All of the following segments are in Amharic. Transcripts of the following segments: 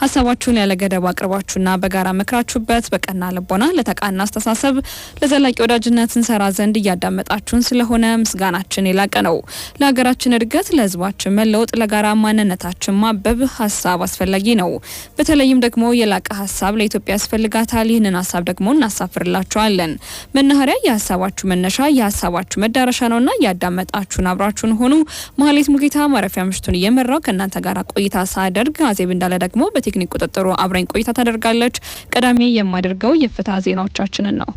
ሐሳባችሁን ያለ ገደብ አቅርባችሁና በጋራ መክራችሁበት በቀና ልቦና ለተቃና አስተሳሰብ ለዘላቂ ወዳጅነት እንሰራ ዘንድ እያዳመጣችሁን ስለሆነ ምስጋናችን የላቀ ነው። ለሀገራችን እድገት፣ ለህዝባችን መለወጥ፣ ለጋራ ማንነታችን ማበብ ሐሳብ አስፈላጊ ነው። በተለይም ደግሞ የላቀ ሐሳብ ለኢትዮጵያ ያስፈልጋታል። ይህንን ሐሳብ ደግሞ እናሳፍርላችኋለን። መናኸሪያ የሐሳባችሁ መነሻ የሐሳባችሁ መዳረሻ ነውና ያዳመጣችሁን አብራችሁን ሆኑ። መሀሌት ሙጌታ ማረፊያ ምሽቱን እየመራው ከእናንተ ጋር ቆይታ ሳደርግ አዜብ እንዳለ ደግሞ በቴክኒክ ቁጥጥሩ አብራኝ ቆይታ ታደርጋለች። ቀዳሚ የማደርገው የፍትህ ዜናዎቻችንን ነው።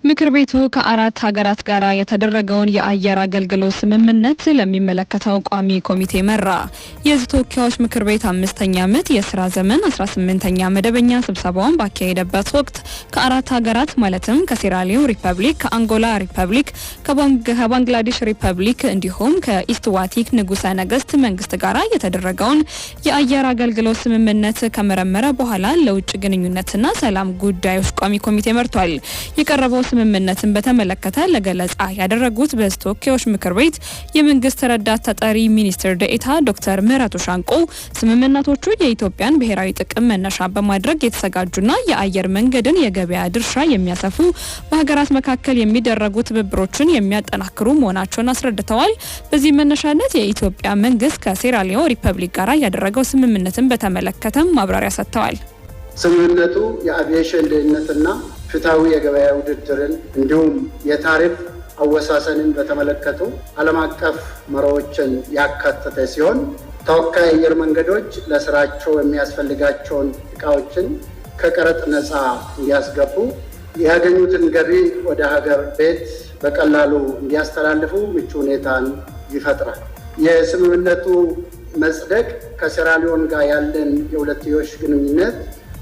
ምክር ቤቱ ከአራት ሀገራት ጋር የተደረገውን የአየር አገልግሎት ስምምነት ለሚመለከተው ቋሚ ኮሚቴ መራ። የህዝብ ተወካዮች ምክር ቤት 5ኛ ዓመት የስራ ዘመን 18ኛ መደበኛ ስብሰባውን ባካሄደበት ወቅት ከአራት ሀገራት ማለትም ከሴራሊዮን ሪፐብሊክ፣ ከአንጎላ ሪፐብሊክ፣ ከባንግላዴሽ ሪፐብሊክ እንዲሁም ከኢስትዋቲክ ንጉሠ ነገስት መንግስት ጋር የተደረገውን የአየር አገልግሎት ስምምነት ከመረመረ በኋላ ለውጭ ግንኙነትና ሰላም ጉዳዮች ቋሚ ኮሚቴ መርቷል። የቀረበው ስምምነትን በተመለከተ ለገለጻ ያደረጉት በህዝብ ተወካዮች ምክር ቤት የመንግስት ረዳት ተጠሪ ሚኒስትር ዴኤታ ዶክተር ምህረቱ ሻንቆ ስምምነቶቹ የኢትዮጵያን ብሔራዊ ጥቅም መነሻ በማድረግ የተዘጋጁና የአየር መንገድን የገበያ ድርሻ የሚያሰፉ በሀገራት መካከል የሚደረጉ ትብብሮችን የሚያጠናክሩ መሆናቸውን አስረድተዋል። በዚህ መነሻነት የኢትዮጵያ መንግስት ከሴራሊዮን ሪፐብሊክ ጋር ያደረገው ስምምነትን በተመለከተ ማብራሪያ ሰጥተዋል። ስምምነቱ የአቪዬሽን ደህንነትና ፍትሃዊ የገበያ ውድድርን እንዲሁም የታሪፍ አወሳሰንን በተመለከቱ ዓለም አቀፍ መርሆችን ያካተተ ሲሆን ተወካይ አየር መንገዶች ለስራቸው የሚያስፈልጋቸውን እቃዎችን ከቀረጥ ነፃ እንዲያስገቡ፣ ያገኙትን ገቢ ወደ ሀገር ቤት በቀላሉ እንዲያስተላልፉ ምቹ ሁኔታን ይፈጥራል። የስምምነቱ መጽደቅ ከሴራሊዮን ጋር ያለን የሁለትዮሽ ግንኙነት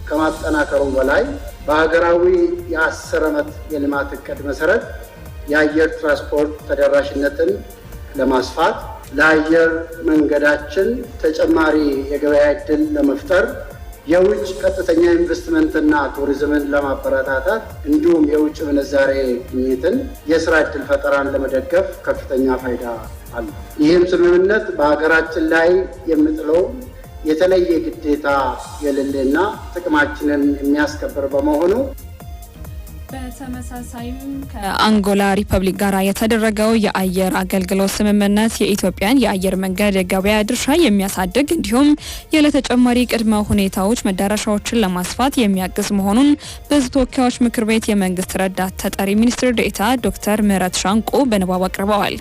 ከማጠናከሩ በላይ በሀገራዊ የ10 ዓመት የልማት እቅድ መሰረት የአየር ትራንስፖርት ተደራሽነትን ለማስፋት፣ ለአየር መንገዳችን ተጨማሪ የገበያ ዕድል ለመፍጠር፣ የውጭ ቀጥተኛ ኢንቨስትመንትና ቱሪዝምን ለማበረታታት እንዲሁም የውጭ ምንዛሬ ግኝትን፣ የስራ ዕድል ፈጠራን ለመደገፍ ከፍተኛ ፋይዳ አለው። ይህም ስምምነት በሀገራችን ላይ የሚጥለው የተለየ ግዴታ የሌለና ጥቅማችንን የሚያስከብር በመሆኑ በተመሳሳይም ከአንጎላ ሪፐብሊክ ጋር የተደረገው የአየር አገልግሎት ስምምነት የኢትዮጵያን የአየር መንገድ የገበያ ድርሻ የሚያሳድግ እንዲሁም ያለተጨማሪ ቅድመ ሁኔታዎች መዳረሻዎችን ለማስፋት የሚያግዝ መሆኑን በህዝብ ተወካዮች ምክር ቤት የመንግስት ረዳት ተጠሪ ሚኒስትር ዴኤታ ዶክተር ምህረቱ ሻንቆ በንባብ አቅርበዋል።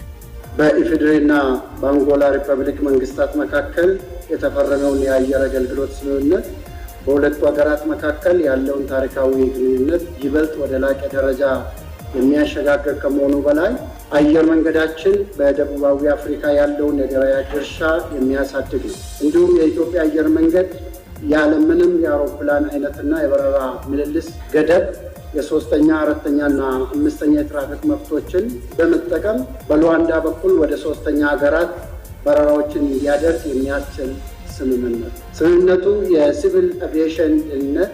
በኢፌዴሪና በአንጎላ ሪፐብሊክ መንግስታት መካከል የተፈረመውን የአየር አገልግሎት ስምምነት በሁለቱ ሀገራት መካከል ያለውን ታሪካዊ ግንኙነት ይበልጥ ወደ ላቀ ደረጃ የሚያሸጋግር ከመሆኑ በላይ አየር መንገዳችን በደቡባዊ አፍሪካ ያለውን የገበያ ድርሻ የሚያሳድግ ነው። እንዲሁም የኢትዮጵያ አየር መንገድ ያለምንም የአውሮፕላን አይነትና የበረራ ምልልስ ገደብ የ3ኛ፣ 4ኛና 5ኛ የትራፊክ መብቶችን በመጠቀም በሉዋንዳ በኩል ወደ 3ኛ ሀገራት በረራዎችን እንዲያደርግ የሚያስችል ስምምነቱ የሲቪል አቪዬሽን ደህንነት፣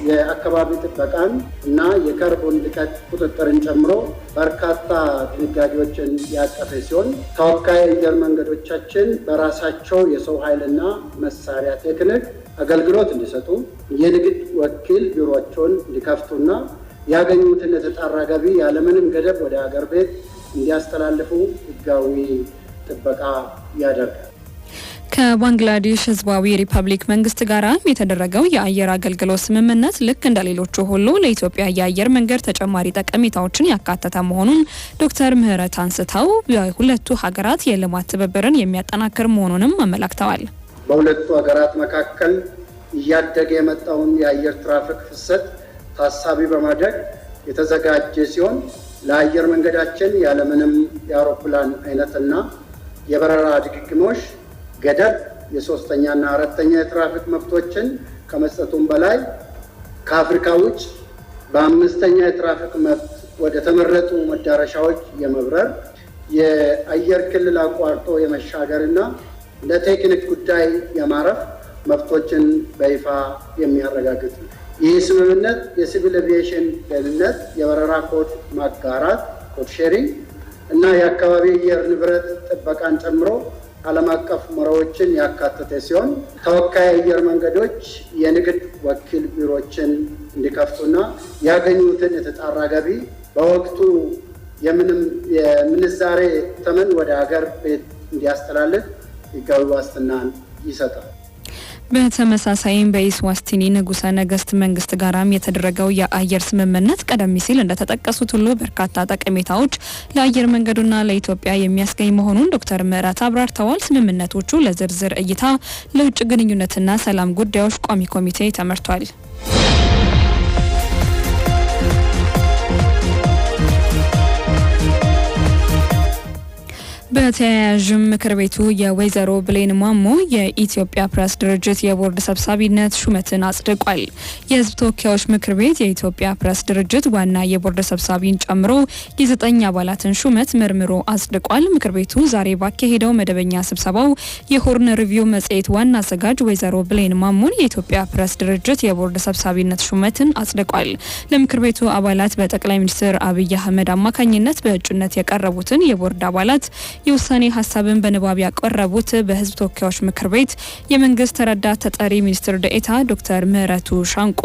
የአካባቢ ጥበቃን እና የካርቦን ልቀት ቁጥጥርን ጨምሮ በርካታ ድንጋጌዎችን ያቀፈ ሲሆን ተወካይ አየር መንገዶቻችን በራሳቸው የሰው ኃይልና መሳሪያ ቴክኒክ አገልግሎት እንዲሰጡ፣ የንግድ ወኪል ቢሮዎችን እንዲከፍቱና ያገኙትን የተጣራ ገቢ ያለምንም ገደብ ወደ ሀገር ቤት እንዲያስተላልፉ ህጋዊ ጥበቃ ያደርጋል። ከባንግላዴሽ ህዝባዊ ሪፐብሊክ መንግስት ጋር የተደረገው የአየር አገልግሎት ስምምነት ልክ እንደ ሌሎቹ ሁሉ ለኢትዮጵያ የአየር መንገድ ተጨማሪ ጠቀሜታዎችን ያካተተ መሆኑን ዶክተር ምህረት አንስተው የሁለቱ ሀገራት የልማት ትብብርን የሚያጠናክር መሆኑንም አመላክተዋል። በሁለቱ ሀገራት መካከል እያደገ የመጣውን የአየር ትራፊክ ፍሰት ታሳቢ በማድረግ የተዘጋጀ ሲሆን ለአየር መንገዳችን ያለምንም የአውሮፕላን አይነትና የበረራ ድግግሞሽ ገደብ የ3ኛና 4ኛ የትራፊክ መብቶችን ከመስጠቱም በላይ ከአፍሪካ ውጭ በ5ኛ የትራፊክ መብት ወደ ተመረጡ መዳረሻዎች የመብረር፣ የአየር ክልል አቋርጦ የመሻገርና ለቴክኒክ ጉዳይ የማረፍ መብቶችን በይፋ የሚያረጋግጥ ነው። ይህ ስምምነት የሲቪል አቪዬሽን ደህንነት፣ የበረራ ኮድ ማጋራት ኮድ ሼሪንግ እና የአካባቢ አየር ንብረት ጥበቃን ጨምሮ ዓለም አቀፍ መርሆችን ያካተተ ሲሆን ተወካይ አየር መንገዶች የንግድ ወኪል ቢሮዎችን እንዲከፍቱና ያገኙትን የተጣራ ገቢ በወቅቱ የምንዛሬ ተመን ወደ ሀገር ቤት እንዲያስተላልፍ ሕጋዊ ዋስትናን ይሰጣል። በተመሳሳይም በኢስዋቲኒ ንጉሠ ነገሥት መንግስት ጋራም የተደረገው የአየር ስምምነት ቀደም ሲል እንደተጠቀሱት ሁሉ በርካታ ጠቀሜታዎች ለአየር መንገዱና ለኢትዮጵያ የሚያስገኝ መሆኑን ዶክተር ምህረት አብራርተዋል። ስምምነቶቹ ለዝርዝር እይታ ለውጭ ግንኙነትና ሰላም ጉዳዮች ቋሚ ኮሚቴ ተመርቷል። በተያያዥም ምክር ቤቱ የወይዘሮ ብሌን ማሞ የኢትዮጵያ ፕሬስ ድርጅት የቦርድ ሰብሳቢነት ሹመትን አጽድቋል። የሕዝብ ተወካዮች ምክር ቤት የኢትዮጵያ ፕሬስ ድርጅት ዋና የቦርድ ሰብሳቢን ጨምሮ የ9 አባላትን ሹመት መርምሮ አጽድቋል። ምክር ቤቱ ዛሬ ባካሄደው መደበኛ ስብሰባው የሆርን ሪቪው መጽሔት ዋና አዘጋጅ ወይዘሮ ብሌን ማሞን የኢትዮጵያ ፕሬስ ድርጅት የቦርድ ሰብሳቢነት ሹመትን አጽድቋል። ለምክር ቤቱ አባላት በጠቅላይ ሚኒስትር አብይ አህመድ አማካኝነት በእጩነት የቀረቡትን የቦርድ አባላት የውሳኔ ሀሳብን በንባብ ያቀረቡት በህዝብ ተወካዮች ምክር ቤት የመንግስት ረዳት ተጠሪ ሚኒስትር ዴኤታ ዶክተር ምህረቱ ሻንቆ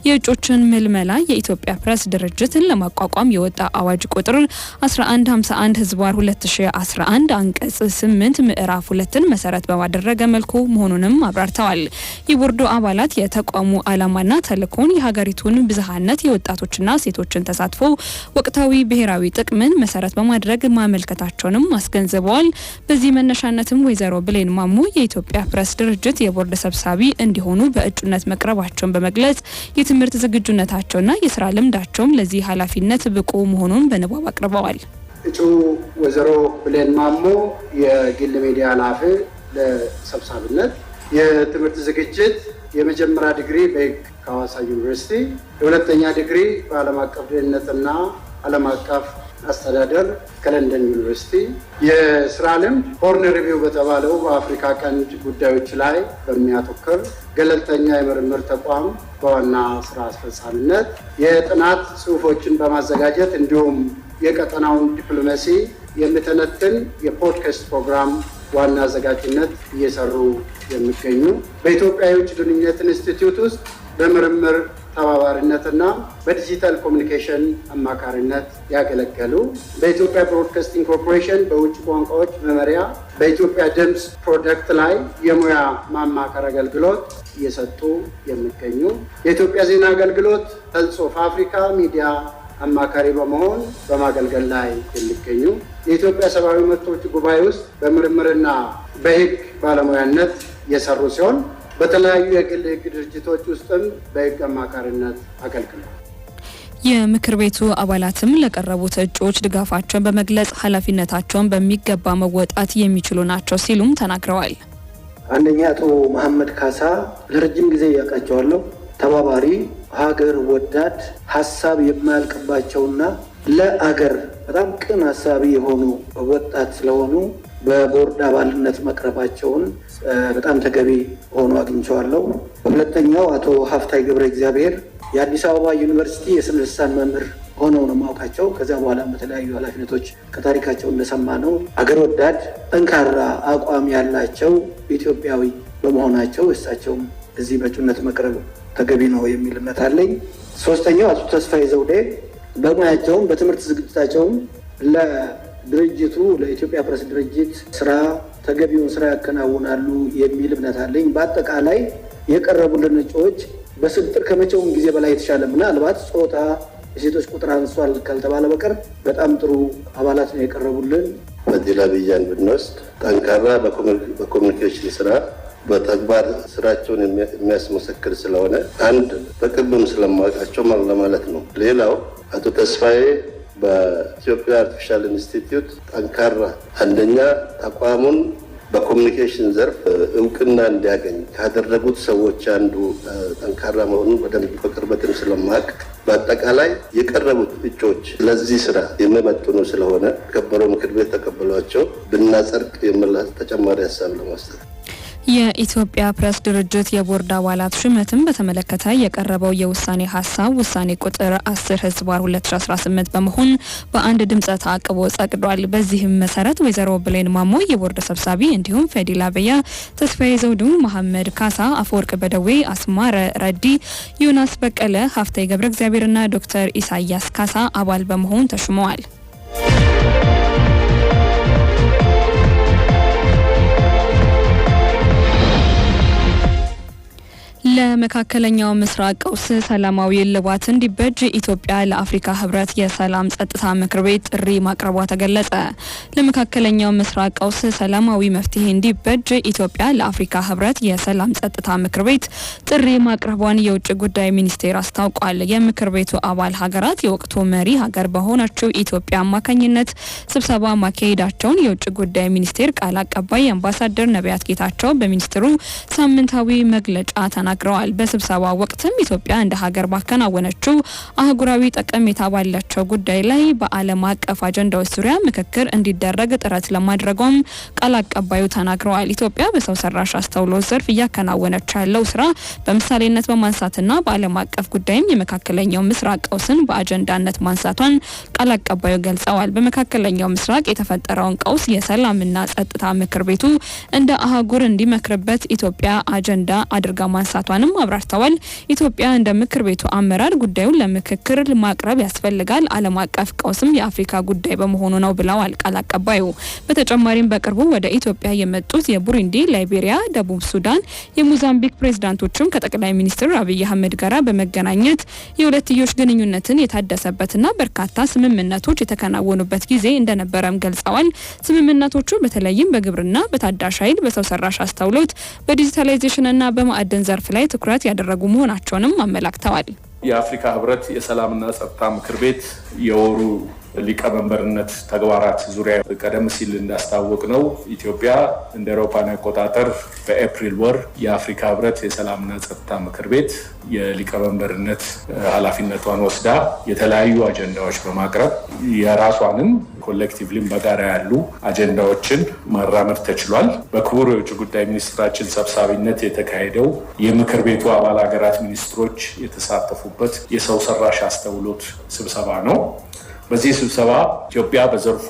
የእጩዎችን ምልመላ የኢትዮጵያ ፕሬስ ድርጅትን ለማቋቋም የወጣ አዋጅ ቁጥር 1151 ህዝባር 2011 አንቀጽ 8 ምዕራፍ 2ን መሰረት በማድረግ መልኩ መሆኑንም አብራርተዋል። የቦርዱ አባላት የተቋሙ ዓላማና ተልዕኮን፣ የሀገሪቱን ብዝሃነት፣ የወጣቶችና ሴቶችን ተሳትፎ፣ ወቅታዊ ብሔራዊ ጥቅምን መሰረት በማድረግ ማመልከታቸውንም ገንዘበዋል። በዚህ መነሻነትም ወይዘሮ ብሌን ማሞ የኢትዮጵያ ፕሬስ ድርጅት የቦርድ ሰብሳቢ እንዲሆኑ በእጩነት መቅረባቸውን በመግለጽ የትምህርት ዝግጁነታቸውና የስራ ልምዳቸውም ለዚህ ኃላፊነት ብቁ መሆኑን በንባብ አቅርበዋል። እጩ ወይዘሮ ብሌን ማሞ የግል ሚዲያ ኃላፊ ለሰብሳቢነት፣ የትምህርት ዝግጅት የመጀመሪያ ዲግሪ በሕግ ከሐዋሳ ዩኒቨርሲቲ፣ የሁለተኛ ዲግሪ በዓለም አቀፍ ደህንነትና ዓለም አቀፍ አስተዳደር ከለንደን ዩኒቨርሲቲ፣ የስራ ልምድ ሆርን ሪቪው በተባለው በአፍሪካ ቀንድ ጉዳዮች ላይ በሚያተኩር ገለልተኛ የምርምር ተቋም በዋና ስራ አስፈጻሚነት የጥናት ጽሁፎችን በማዘጋጀት እንዲሁም የቀጠናውን ዲፕሎማሲ የሚተነትን የፖድካስት ፕሮግራም ዋና አዘጋጅነት እየሰሩ የሚገኙ በኢትዮጵያ የውጭ ግንኙነት ኢንስቲትዩት ውስጥ በምርምር ተባባሪነትና በዲጂታል ኮሚኒኬሽን አማካሪነት ያገለገሉ፣ በኢትዮጵያ ብሮድካስቲንግ ኮርፖሬሽን በውጭ ቋንቋዎች መመሪያ በኢትዮጵያ ድምፅ ፕሮዳክት ላይ የሙያ ማማከር አገልግሎት እየሰጡ የሚገኙ፣ የኢትዮጵያ ዜና አገልግሎት ሄልዝ ኦፍ አፍሪካ ሚዲያ አማካሪ በመሆን በማገልገል ላይ የሚገኙ፣ የኢትዮጵያ ሰብአዊ መብቶች ጉባኤ ውስጥ በምርምርና በሕግ ባለሙያነት የሰሩ ሲሆን በተለያዩ የግል ሕግ ድርጅቶች ውስጥም በሕግ አማካሪነት አገልግለዋል። የምክር ቤቱ አባላትም ለቀረቡት እጩዎች ድጋፋቸውን በመግለጽ ኃላፊነታቸውን በሚገባ መወጣት የሚችሉ ናቸው ሲሉም ተናግረዋል። አንደኛ አቶ መሐመድ ካሳ ለረጅም ጊዜ ያውቃቸዋለሁ። ተባባሪ፣ ሀገር ወዳድ፣ ሀሳብ የማያልቅባቸውና ለአገር በጣም ቅን ሀሳቢ የሆኑ ወጣት ስለሆኑ በቦርድ አባልነት መቅረባቸውን በጣም ተገቢ ሆኖ አግኝቸዋለሁ። ሁለተኛው አቶ ሀፍታይ ገብረ እግዚአብሔር የአዲስ አበባ ዩኒቨርሲቲ የስነ ልሳን መምህር ሆነው ነው ማውቃቸው። ከዚያ በኋላ በተለያዩ ኃላፊነቶች ከታሪካቸው እንደሰማ ነው አገር ወዳድ፣ ጠንካራ አቋም ያላቸው ኢትዮጵያዊ በመሆናቸው እሳቸውም እዚህ በእጩነት መቅረብ ተገቢ ነው የሚል እምነት አለኝ። ሶስተኛው አቶ ተስፋዬ ዘውዴ በሙያቸውም በትምህርት ዝግጅታቸውም ለድርጅቱ ለኢትዮጵያ ፕሬስ ድርጅት ስራ ተገቢውን ስራ ያከናውናሉ የሚል እምነት አለኝ። በአጠቃላይ የቀረቡልን እጩዎች በስብጥር ከመቼውም ጊዜ በላይ የተሻለ፣ ምናልባት ጾታ የሴቶች ቁጥር አንሷል ካልተባለ በቀር በጣም ጥሩ አባላት ነው የቀረቡልን። ፈዲላ ብያን ብንወስድ ጠንካራ በኮሚኒኬሽን ስራ በተግባር ስራቸውን የሚያስመሰክር ስለሆነ አንድ በቅርብም ስለማወቃቸው ለማለት ነው። ሌላው አቶ ተስፋዬ በኢትዮጵያ አርቲፊሻል ኢንስቲትዩት ጠንካራ አንደኛ ተቋሙን በኮሚኒኬሽን ዘርፍ እውቅና እንዲያገኝ ካደረጉት ሰዎች አንዱ ጠንካራ መሆኑን በደንብ በቅርበትም ስለማቅ በአጠቃላይ የቀረቡት እጩዎች ለዚህ ስራ የሚመጥኑ ስለሆነ ከበረው ምክር ቤት ተቀበሏቸው ብናጸድቅ የሚል ተጨማሪ ሀሳብ ለማስጠት የኢትዮጵያ ፕሬስ ድርጅት የቦርድ አባላት ሹመትን በተመለከተ የቀረበው የውሳኔ ሀሳብ ውሳኔ ቁጥር 10/2018 በመሆን በአንድ ድምፅ ተአቅቦ ጸድቋል። በዚህም መሰረት ወይዘሮ ብሌን ማሞ የቦርድ ሰብሳቢ እንዲሁም ፌዲላ በያ፣ ተስፋዬ ዘውዱ፣ መሐመድ ካሳ፣ አፈወርቅ በደዌ፣ አስማረ ረዲ፣ ዮናስ በቀለ፣ ሀፍቴ ገብረ እግዚአብሔርና ዶክተር ኢሳያስ ካሳ አባል በመሆን ተሹመዋል። ለመካከለኛው ምስራቅ ቀውስ ሰላማዊ እልባት እንዲበጅ ኢትዮጵያ ለአፍሪካ ህብረት የሰላም ጸጥታ ምክር ቤት ጥሪ ማቅረቧ ተገለጸ። ለመካከለኛው ምስራቅ ቀውስ ሰላማዊ መፍትሄ እንዲበጅ ኢትዮጵያ ለአፍሪካ ህብረት የሰላም ጸጥታ ምክር ቤት ጥሪ ማቅረቧን የውጭ ጉዳይ ሚኒስቴር አስታውቋል። የምክር ቤቱ አባል ሀገራት የወቅቱ መሪ ሀገር በሆነችው ኢትዮጵያ አማካኝነት ስብሰባ ማካሄዳቸውን የውጭ ጉዳይ ሚኒስቴር ቃል አቀባይ አምባሳደር ነቢያት ጌታቸው በሚኒስትሩ ሳምንታዊ መግለጫ ተናግረዋል። በስብሰባው ወቅትም ኢትዮጵያ እንደ ሀገር ባከናወነችው አህጉራዊ ጠቀሜታ ባላቸው ጉዳይ ላይ በዓለም አቀፍ አጀንዳዎች ዙሪያ ምክክር እንዲደረግ ጥረት ለማድረጓም ቃል አቀባዩ ተናግረዋል። ኢትዮጵያ በሰው ሰራሽ አስተውሎት ዘርፍ እያከናወነች ያለው ስራ በምሳሌነት በማንሳትና በዓለም አቀፍ ጉዳይም የመካከለኛው ምስራቅ ቀውስን በአጀንዳነት ማንሳቷን ቃል አቀባዩ ገልጸዋል። በመካከለኛው ምስራቅ የተፈጠረውን ቀውስ የሰላምና ጸጥታ ምክር ቤቱ እንደ አህጉር እንዲመክርበት ኢትዮጵያ አጀንዳ አድርጋ ማንሳቷንም አብራርተዋል። ኢትዮጵያ እንደ ምክር ቤቱ አመራር ጉዳዩን ለምክክር ማቅረብ ያስፈልጋል። ዓለም አቀፍ ቀውስም የአፍሪካ ጉዳይ በመሆኑ ነው ብለዋል ቃል አቀባዩ። በተጨማሪም በቅርቡ ወደ ኢትዮጵያ የመጡት የቡሩንዲ፣ ላይቤሪያ፣ ደቡብ ሱዳን፣ የሞዛምቢክ ፕሬዝዳንቶችም ከጠቅላይ ሚኒስትር አብይ አህመድ ጋራ በመገናኘት የሁለትዮሽ ግንኙነትን የታደሰበትና በርካታ ስምምነቶች የተከናወኑበት ጊዜ እንደነበረም ገልጸዋል። ስምምነቶቹ በተለይም በግብርና፣ በታዳሽ ኃይል፣ በሰው ሰራሽ አስተውሎት፣ በዲጂታላይዜሽንና በማዕድን ዘርፍ ላይ ትኩረት ያደረጉ መሆናቸውንም አመላክተዋል። የአፍሪካ ህብረት የሰላምና ጸጥታ ምክር ቤት የወሩ ሊቀመንበርነት ተግባራት ዙሪያ ቀደም ሲል እንዳስታወቅ ነው ኢትዮጵያ እንደ አውሮፓውያን አቆጣጠር በኤፕሪል ወር የአፍሪካ ህብረት የሰላምና ጸጥታ ምክር ቤት የሊቀመንበርነት ኃላፊነቷን ወስዳ የተለያዩ አጀንዳዎች በማቅረብ የራሷንም ኮሌክቲቭሊም በጋራ ያሉ አጀንዳዎችን ማራመድ ተችሏል። በክቡር የውጭ ጉዳይ ሚኒስትራችን ሰብሳቢነት የተካሄደው የምክር ቤቱ አባል ሀገራት ሚኒስትሮች የተሳተፉበት የሰው ሰራሽ አስተውሎት ስብሰባ ነው። በዚህ ስብሰባ ኢትዮጵያ በዘርፉ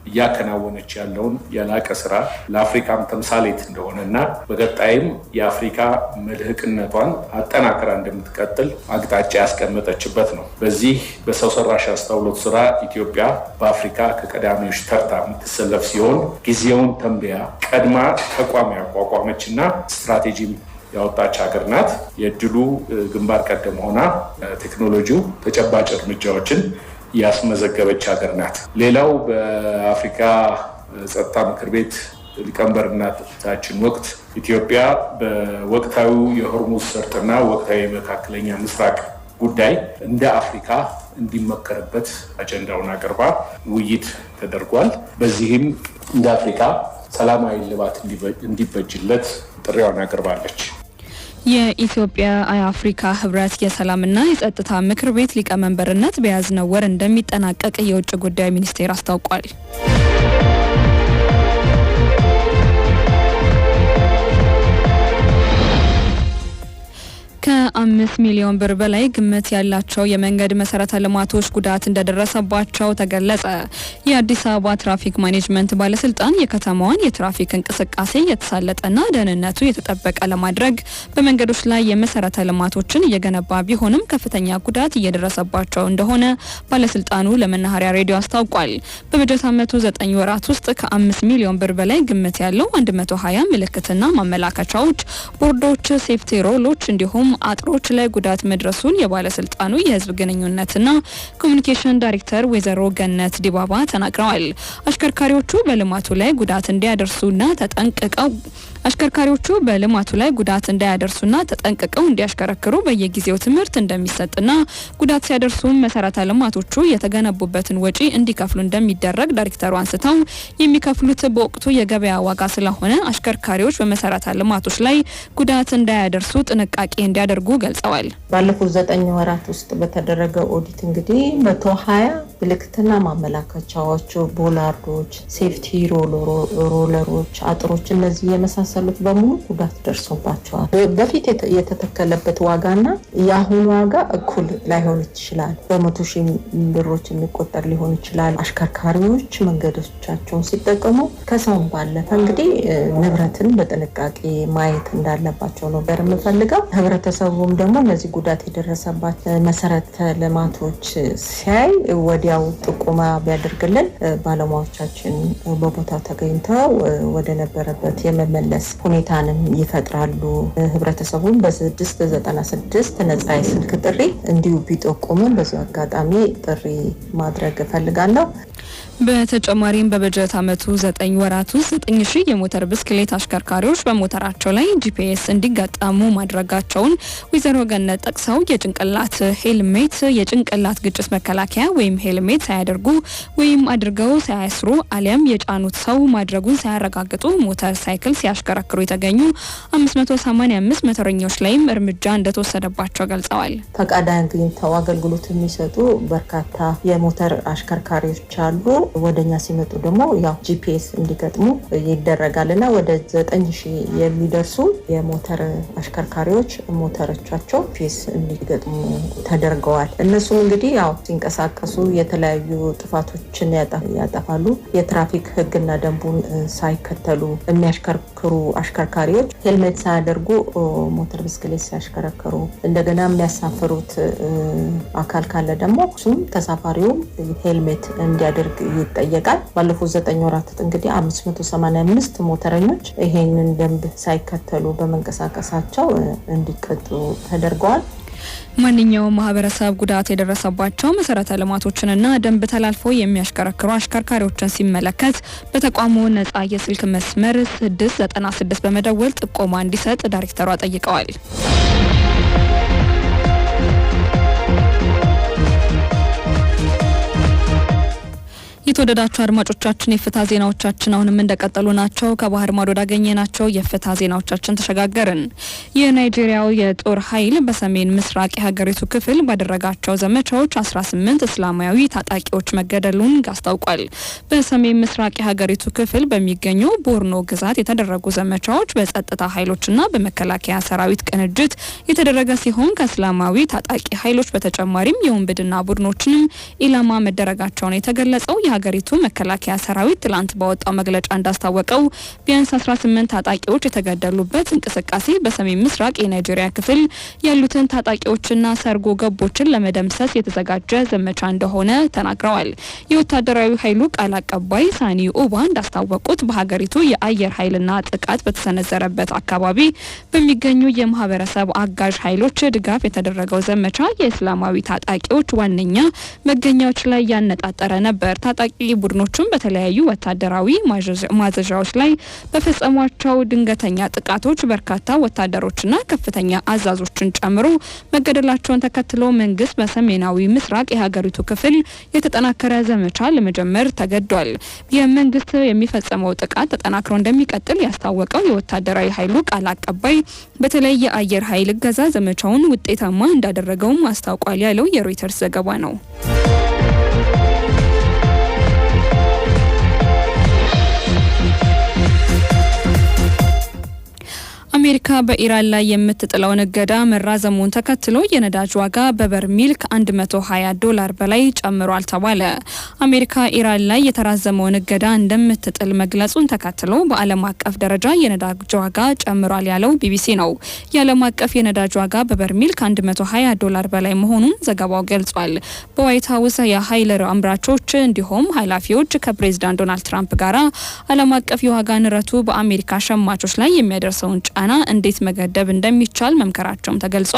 እያከናወነች ያለውን የላቀ ስራ ለአፍሪካም ተምሳሌት እንደሆነና በቀጣይም የአፍሪካ መልህቅነቷን አጠናክራ እንደምትቀጥል አቅጣጫ ያስቀመጠችበት ነው። በዚህ በሰው ሰራሽ አስተውሎት ስራ ኢትዮጵያ በአፍሪካ ከቀዳሚዎች ተርታ የምትሰለፍ ሲሆን ጊዜውን ተንብያ ቀድማ ተቋም ያቋቋመችና ስትራቴጂም ያወጣች ሀገር ናት። የእድሉ ግንባር ቀደም ሆና ቴክኖሎጂው ተጨባጭ እርምጃዎችን ያስመዘገበች ሀገር ናት። ሌላው በአፍሪካ ጸጥታ ምክር ቤት ሊቀመንበርነታችን ወቅት ኢትዮጵያ በወቅታዊ የሆርሙዝ ሰርጥና ወቅታዊ የመካከለኛ ምስራቅ ጉዳይ እንደ አፍሪካ እንዲመከርበት አጀንዳውን አቅርባ ውይይት ተደርጓል። በዚህም እንደ አፍሪካ ሰላማዊ እልባት እንዲበጅለት ጥሪዋን አቅርባለች። የኢትዮጵያ የአፍሪካ ህብረት የሰላምና የጸጥታ ምክር ቤት ሊቀመንበርነት በያዝነው ወር እንደሚጠናቀቅ የውጭ ጉዳይ ሚኒስቴር አስታውቋል። ከ5 ሚሊዮን ብር በላይ ግምት ያላቸው የመንገድ መሰረተ ልማቶች ጉዳት እንደደረሰባቸው ተገለጸ። የአዲስ አበባ ትራፊክ ማኔጅመንት ባለስልጣን የከተማዋን የትራፊክ እንቅስቃሴ የተሳለጠና ደህንነቱ የተጠበቀ ለማድረግ በመንገዶች ላይ የመሰረተ ልማቶችን እየገነባ ቢሆንም ከፍተኛ ጉዳት እየደረሰባቸው እንደሆነ ባለስልጣኑ ለመናኸሪያ ሬዲዮ አስታውቋል። በበጀት ዓመቱ 9 ወራት ውስጥ ከ5 ሚሊዮን ብር በላይ ግምት ያለው 120 ምልክትና ማመላከቻዎች፣ ቦርዶች፣ ሴፍቲ ሮሎች እንዲሁም አጥሮች ላይ ጉዳት መድረሱን የባለስልጣኑ የህዝብ ግንኙነትና ኮሙኒኬሽን ዳይሬክተር ወይዘሮ ገነት ዲባባ ተናግረዋል። አሽከርካሪዎቹ በልማቱ ላይ ጉዳት ተጠንቅቀው እንዲያሽከረክሩ በየጊዜው ትምህርት እንደሚሰጥና ጉዳት ሲያደርሱ መሰረተ ልማቶቹ የተገነቡበትን ወጪ እንዲከፍሉ እንደሚደረግ ዳይሬክተሩ አንስተው የሚከፍሉት በወቅቱ የገበያ ዋጋ ስለሆነ አሽከርካሪዎች በመሰረተ ልማቶች ላይ ጉዳት እንዳያደርሱ ጥንቃቄ እንዲያደርጉ ገልጸዋል። ባለፉት 9 ወራት ውስጥ በተደረገው ኦዲት እንግዲህ 120 ምልክትና ማመላከቻዎች፣ ቦላርዶች፣ ሴፍቲ ሮለሮች፣ አጥሮች እነዚህ የመሳሰሉት በሙሉ ጉዳት ደርሶባቸዋል። በፊት የተተከለበት ዋጋና የአሁኑ ዋጋ እኩል ላይሆን ይችላል። በ100 ሺህ ብሮች የሚቆጠር ሊሆን ይችላል። አሽከርካሪዎች መንገዶቻቸውን ሲጠቀሙ ከሰውም ባለፈ እንግዲህ ንብረትን በጥንቃቄ ማየት እንዳለባቸው ነው የምፈልገው። ህብረተሰቡም ደግሞ እነዚህ ጉዳት የደረሰባቸው መሰረተ ልማቶች ሲያይ ወዲያው ጥቆማ ቢያደርግልን ባለሙያዎቻችን በቦታው ተገኝተው ወደ ነበረበት የመመለስ ሁኔታንም ይፈጥራሉ። ህብረተሰቡም በ696 ነፃ የስልክ ጥሪ እንዲሁ ቢጠቁሙን በዚህ አጋጣሚ ጥሪ ማድረግ እፈልጋለሁ። በተጨማሪም በበጀት ዓመቱ 9 ወራት ውስጥ 9000 የሞተር ብስክሌት አሽከርካሪዎች በሞተራቸው ላይ ጂፒኤስ እንዲገጠሙ ማድረጋቸውን ወይዘሮ ገነት ጠቅሰው የጭንቅላት ሄልሜት፣ የጭንቅላት ግጭት መከላከያ ወይም ሄልሜት ሳያደርጉ ወይም አድርገው ሳያስሩ አሊያም የጫኑት ሰው ማድረጉን ሳያረጋግጡ ሞተር ሳይክል ሲያሽከረክሩ የተገኙ 585 ሞተረኞች ላይም እርምጃ እንደተወሰደባቸው ገልጸዋል። ፈቃድ አግኝተው አገልግሎት የሚሰጡ በርካታ የሞተር አሽከርካሪዎች አሉ። ወደኛ ሲመጡ ደግሞ ያው ጂፒኤስ እንዲገጥሙ ይደረጋልና ወደ 9000 የሚደርሱ የሞተር አሽከርካሪዎች ሞተሮቻቸው ጂፒኤስ እንዲገጥሙ ተደርገዋል። እነሱ እንግዲህ ያው ሲንቀሳቀሱ የተለያዩ ጥፋቶችን ያጠፋሉ። የትራፊክ ሕግና ደንቡን ሳይከተሉ የሚያሽከርክሩ አሽከርካሪዎች ሄልሜት ሳያደርጉ ሞተር ብስክሌት ሲያሽከረክሩ እንደገና የሚያሳፍሩት አካል ካለ ደግሞ እሱም ተሳፋሪው ሄልሜት እንዲያደርግ ይጠየቃል። ባለፉት 9 ወራት እንግዲህ 585 ሞተረኞች ይሄንን ደንብ ሳይከተሉ በመንቀሳቀሳቸው እንዲቀጡ ተደርገዋል። ማንኛውም ማህበረሰብ ጉዳት የደረሰባቸው መሰረተ ልማቶችንና ደንብ ተላልፈው የሚያሽከረክሩ አሽከርካሪዎችን ሲመለከት በተቋሙ ነፃ የስልክ መስመር 696 በመደወል ጥቆማ እንዲሰጥ ዳይሬክተሯ ጠይቀዋል። የተወደዳችሁ አድማጮቻችን የፍታ ዜናዎቻችን አሁንም እንደቀጠሉ ናቸው። ከባህር ማዶ ያገኘናቸው የፍታ ዜናዎቻችን ተሸጋገርን። የናይጄሪያው የጦር ኃይል በሰሜን ምስራቅ የሀገሪቱ ክፍል ባደረጋቸው ዘመቻዎች 18 እስላማዊ ታጣቂዎች መገደሉን አስታውቋል። በሰሜን ምስራቅ የሀገሪቱ ክፍል በሚገኙ ቦርኖ ግዛት የተደረጉ ዘመቻዎች በጸጥታ ኃይሎችና በመከላከያ ሰራዊት ቅንጅት የተደረገ ሲሆን ከእስላማዊ ታጣቂ ኃይሎች በተጨማሪም የወንብድና ቡድኖችንም ኢላማ መደረጋቸውን የተገለጸው የሀገሪቱ መከላከያ ሰራዊት ትላንት ባወጣው መግለጫ እንዳስታወቀው ቢያንስ 18 ታጣቂዎች የተገደሉበት እንቅስቃሴ በሰሜን ምስራቅ የናይጄሪያ ክፍል ያሉትን ታጣቂዎችና ሰርጎ ገቦችን ለመደምሰስ የተዘጋጀ ዘመቻ እንደሆነ ተናግረዋል። የወታደራዊ ኃይሉ ቃል አቀባይ ሳኒ ኡባ እንዳስታወቁት በሀገሪቱ የአየር ኃይልና ጥቃት በተሰነዘረበት አካባቢ በሚገኙ የማህበረሰብ አጋዥ ኃይሎች ድጋፍ የተደረገው ዘመቻ የእስላማዊ ታጣቂዎች ዋነኛ መገኛዎች ላይ ያነጣጠረ ነበር። ታጣቂ ቡድኖቹም በተለያዩ ወታደራዊ ማዘዣዎች ላይ በፈጸሟቸው ድንገተኛ ጥቃቶች በርካታ ወታደሮችና ከፍተኛ አዛዦችን ጨምሮ መገደላቸውን ተከትሎ መንግስት በሰሜናዊ ምስራቅ የሀገሪቱ ክፍል የተጠናከረ ዘመቻ ለመጀመር ተገዷል። የመንግስት የሚፈጸመው ጥቃት ተጠናክሮ እንደሚቀጥል ያስታወቀው የወታደራዊ ኃይሉ ቃል አቀባይ በተለይ የአየር ኃይል እገዛ ዘመቻውን ውጤታማ እንዳደረገውም አስታውቋል ያለው የሮይተርስ ዘገባ ነው። አሜሪካ በኢራን ላይ የምትጥለውን እገዳ መራዘሙን ተከትሎ የነዳጅ ዋጋ በበርሜል $120 በላይ ጨምሯል ተባለ። አሜሪካ ኢራን ላይ የተራዘመውን እገዳ እንደምትጥል መግለጹን ተከትሎ በዓለም አቀፍ ደረጃ የነዳጅ ዋጋ ጨምሯል ያለው ቢቢሲ ነው። የዓለም አቀፍ የነዳጅ ዋጋ በበርሜል $120 በላይ መሆኑን ዘገባው ገልጿል። በዋይት ሀውስ የኃይል አምራቾች እንዲሁም ኃላፊዎች ከፕሬዝዳንት ዶናልድ ትራምፕ ጋራ ዓለም አቀፍ የዋጋ ንረቱ በአሜሪካ ሸማቾች ላይ የሚያደርሰውን ጫና እንዴት መገደብ እንደሚቻል መምከራቸውም ተገልጿል።